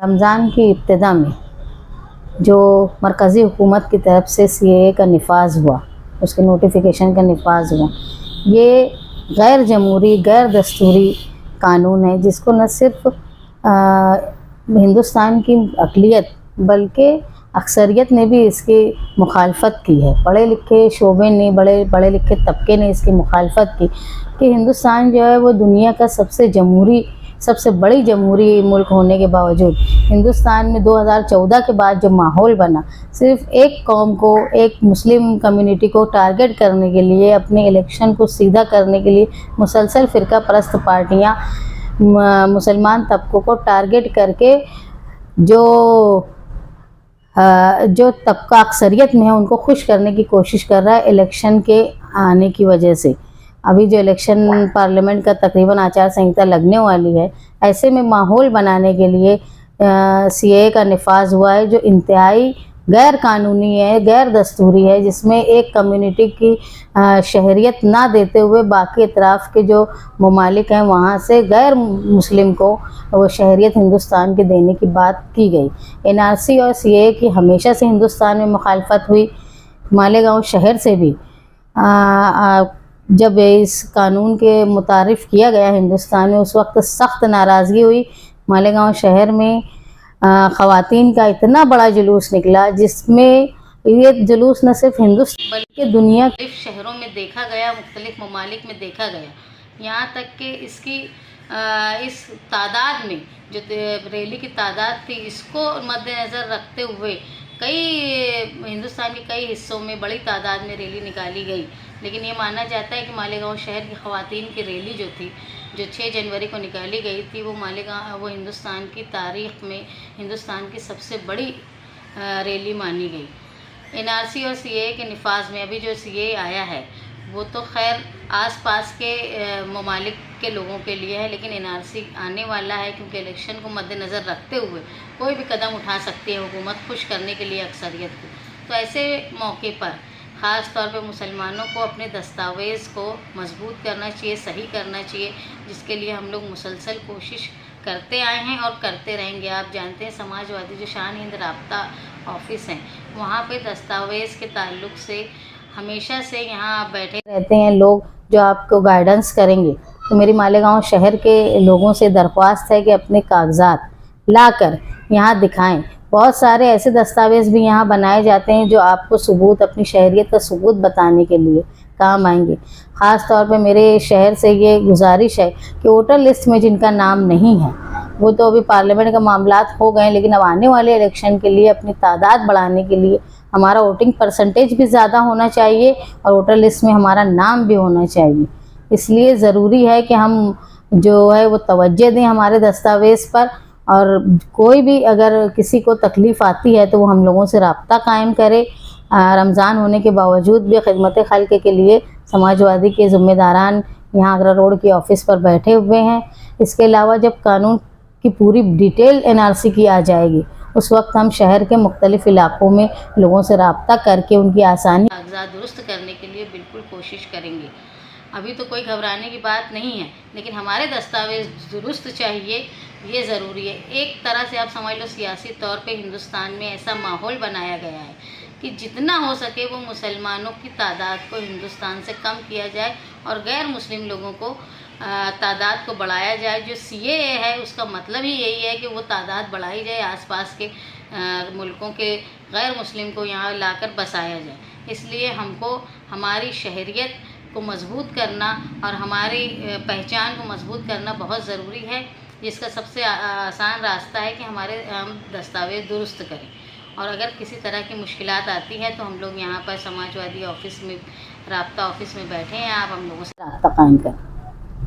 رمضان کی ابتدا میں جو مرکزی حکومت کی طرف سے CAA کا نفاذ ہوا، اس کے نوٹیفیکیشن کا نفاذ ہوا، یہ غیر جمہوری غیر دستوری قانون ہے جس کو نہ صرف ہندوستان کی اقلیت بلکہ اکثریت نے بھی اس کی مخالفت کی ہے۔ پڑھے لکھے شعبے نے پڑھے لکھے طبقے نے اس کی مخالفت کی کہ ہندوستان جو ہے وہ دنیا کا سب سے بڑی جمہوری ملک ہونے کے باوجود ہندوستان میں 2014 کے بعد جو ماحول بنا، صرف ایک قوم کو، ایک مسلم کمیونٹی کو ٹارگٹ کرنے کے لیے، اپنے الیکشن کو سیدھا کرنے کے لیے مسلسل فرقہ پرست پارٹیاں مسلمان طبقوں کو ٹارگٹ کر کے جو طبقہ اکثریت میں ہے ان کو خوش کرنے کی کوشش کر رہا ہے الیکشن کے آنے کی وجہ سے۔ ابھی جو الیکشن پارلیمنٹ کا تقریباً آچار سنہتا لگنے والی ہے، ایسے میں ماحول بنانے کے لیے CAA کا نفاذ ہوا ہے جو انتہائی غیر قانونی ہے، غیر دستوری ہے، جس میں ایک کمیونٹی کی شہریت نہ دیتے ہوئے باقی اطراف کے جو ممالک ہیں وہاں سے غیر مسلم کو وہ شہریت ہندوستان کے دینے کی بات کی گئی۔ NRC اور CAA کی ہمیشہ سے ہندوستان میں مخالفت ہوئی۔ مالیگاؤں شہر سے بھی جب اس قانون کے متعارف کیا گیا ہندوستان میں، اس وقت سخت ناراضگی ہوئی۔ مالیگاؤں شہر میں خواتین کا اتنا بڑا جلوس نکلا، جس میں یہ جلوس نہ صرف ہندوستان بلکہ دنیا کے مختلف شہروں میں دیکھا گیا، مختلف ممالک میں دیکھا گیا، یہاں تک کہ اس تعداد میں جو ریلی کی تعداد تھی، اس کو مد نظر رکھتے ہوئے ہندوستان کے کئی حصوں میں بڑی تعداد میں ریلی نکالی گئی، لیکن یہ مانا جاتا ہے کہ مالیگاؤں شہر کی خواتین کی ریلی جو تھی، جو 6 جنوری کو نکالی گئی تھی، وہ ہندوستان کی تاریخ میں ہندوستان کی سب سے بڑی ریلی مانی گئی۔ NRC اور CAA کے نفاذ میں ابھی جو CAA آیا ہے وہ تو خیر آس پاس کے ممالک کے لوگوں کے لیے ہے، لیکن NRC آنے والا ہے کیونکہ الیکشن کو مد نظر رکھتے ہوئے کوئی بھی قدم اٹھا سکتی ہے حکومت خوش کرنے کے لیے اکثریت کو۔ تو ایسے موقع پر خاص طور پہ مسلمانوں کو اپنے دستاویز کو مضبوط کرنا چاہیے، صحیح کرنا چاہیے، جس کے لیے ہم لوگ مسلسل کوشش کرتے آئے ہیں اور کرتے رہیں گے۔ آپ جانتے ہیں سماجوادی جو شان ہند رابطہ آفس ہیں، وہاں پہ دستاویز کے تعلق سے ہمیشہ سے یہاں آپ بیٹھے رہتے ہیں لوگ جو آپ کو گائیڈنس کریں گے۔ تو میری مالیگاؤں شہر کے لوگوں سے درخواست ہے کہ اپنے کاغذات لا کر یہاں دکھائیں۔ بہت سارے ایسے دستاویز بھی یہاں بنائے جاتے ہیں جو آپ کو اپنی شہریت کا ثبوت بتانے کے لیے کام آئیں گے۔ خاص طور پہ میرے شہر سے یہ گزارش ہے کہ ووٹر لسٹ میں جن کا نام نہیں ہے، وہ تو ابھی پارلیمنٹ کا معاملات ہو گئے، لیکن اب آنے والے الیکشن کے لیے اپنی تعداد بڑھانے کے لیے ہمارا ووٹنگ پرسنٹیج بھی زیادہ ہونا چاہیے اور ووٹر لسٹ میں ہمارا نام بھی ہونا چاہیے۔ اس لیے ضروری ہے کہ ہم جو ہے وہ توجہ دیں ہمارے دستاویز پر، اور کوئی بھی اگر کسی کو تکلیف آتی ہے تو وہ ہم لوگوں سے رابطہ قائم کرے۔ رمضان ہونے کے باوجود بھی خدمت خلق کے لیے سماجوادی کے ذمہ داران یہاں آگرہ روڈ کی آفس پر بیٹھے ہوئے ہیں۔ اس کے علاوہ جب قانون کی پوری ڈیٹیل NRC کی آ جائے گی، اس وقت ہم شہر کے مختلف علاقوں میں لوگوں سے رابطہ کر کے ان کی آسانی کاغذات درست کرنے کے لیے بالکل کوشش کریں گے۔ ابھی تو کوئی گھبرانے کی بات نہیں ہے، لیکن ہمارے دستاویز درست چاہیے، یہ ضروری ہے۔ ایک طرح سے آپ سمجھ لو سیاسی طور پہ ہندوستان میں ایسا ماحول بنایا گیا ہے کہ جتنا ہو سکے وہ مسلمانوں کی تعداد کو ہندوستان سے کم کیا جائے اور غیر مسلم لوگوں کو تعداد کو بڑھایا جائے۔ جو CAA ہے اس کا مطلب ہی یہی ہے کہ وہ تعداد بڑھائی جائے، آس پاس کے ملکوں کے غیر مسلم کو یہاں لا کر بسایا جائے۔ اس لیے ہم کو ہماری شہریت کو مضبوط کرنا اور ہماری پہچان کو مضبوط کرنا بہت ضروری ہے، جس کا سب سے آسان راستہ ہے کہ ہم دستاویز درست کریں۔ اور اگر کسی طرح کی مشکلات آتی ہیں تو ہم لوگ یہاں پر سماجوادی آفس میں رابطہ آفس میں بیٹھے ہیں، آپ ہم لوگوں سے رابطہ قائم کریں۔